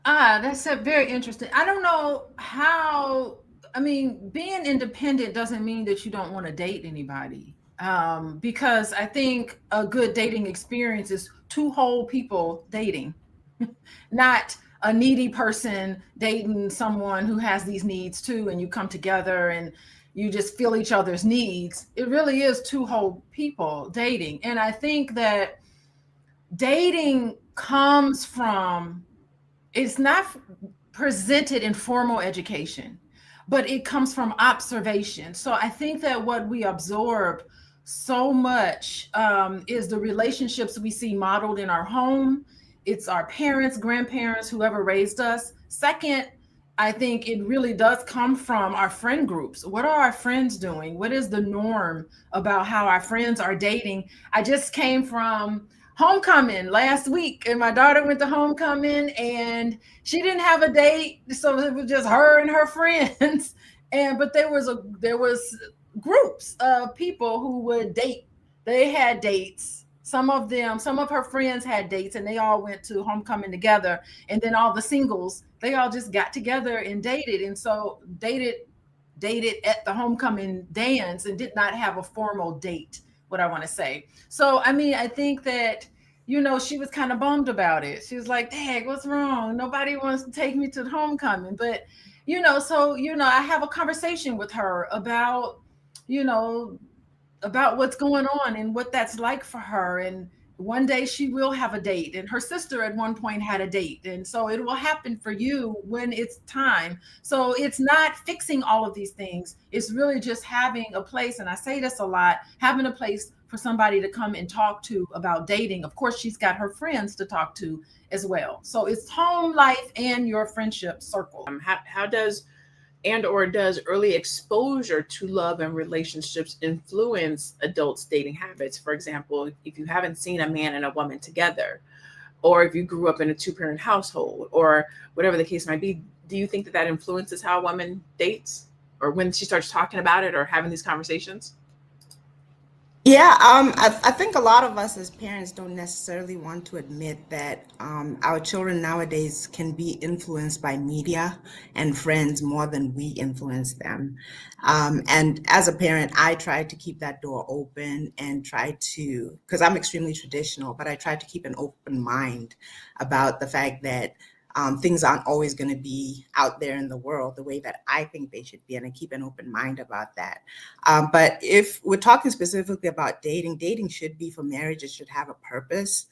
That's a very interesting. I don't know how, I mean, being independent doesn't mean that you don't want to date anybody. Because I think a good dating experience is two whole people dating, not a needy person dating someone who has these needs too, and you come together and you just feel each other's needs. It really is two whole people dating. And I think that dating comes from, it's not presented in formal education, but it comes from observation. So I think that what we absorb so much is the relationships we see modeled in our home. It's our parents, grandparents, whoever raised us. Second, I think it really does come from our friend groups. What are our friends doing? What is the norm about how our friends are dating? I just came from homecoming last week, and my daughter went to homecoming, and she didn't have a date, so it was just her and her friends. And but there was groups of people who would date. They had dates. Some of them, some of her friends had dates, and they all went to homecoming together. And then all the singles, they all just got together and dated, and so dated at the homecoming dance and did not have a formal date. What I want to say. So I mean, I think that, she was kind of bummed about it. She was like, "Dang, what's wrong? Nobody wants to take me to the homecoming." But so I have a conversation with her you know, about what's going on and what that's like for her. And one day she will have a date, and her sister at one point had a date, and so it will happen for you when it's time. So it's not fixing all of these things, it's really just having a place. And I say this a lot, having a place for somebody to come and talk to about dating. Of course, she's got her friends to talk to as well. So it's home life and your friendship circle. How does and or does early exposure to love and relationships influence adults dating habits? For example, if you haven't seen a man and a woman together, or if you grew up in a two-parent household, or whatever the case might be, do you think that that influences how a woman dates, or when she starts talking about it or having these conversations? Yeah, I think a lot of us as parents don't necessarily want to admit that our children nowadays can be influenced by media and friends more than we influence them. And as a parent, I try to keep that door open and try to, because I'm extremely traditional, but I try to keep an open mind about the fact that things aren't always going to be out there in the world the way that I think they should be, and I keep an open mind about that. But if we're talking specifically about dating, dating should be for marriage. It should have a purpose.